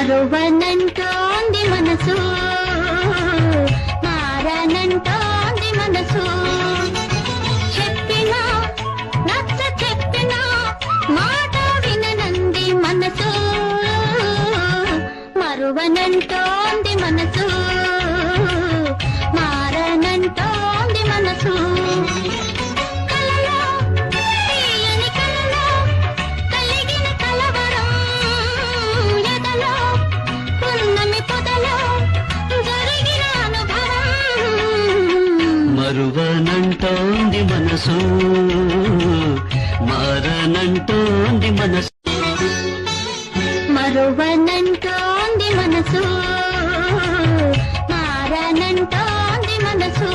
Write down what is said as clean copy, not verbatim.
మరువనంటోంది మనసు, మారనంటోంది మనసు. చెప్పినా నచ్చ చెప్పినా మాట విననంది మనసు, మరువనంటోంది మనసు, మారనంటోంది మనసు. మరువనంటోంది మనసు, మారనంటోంది మనసు. మరువనంటోంది మనసు, మారనంటోంది మనసు.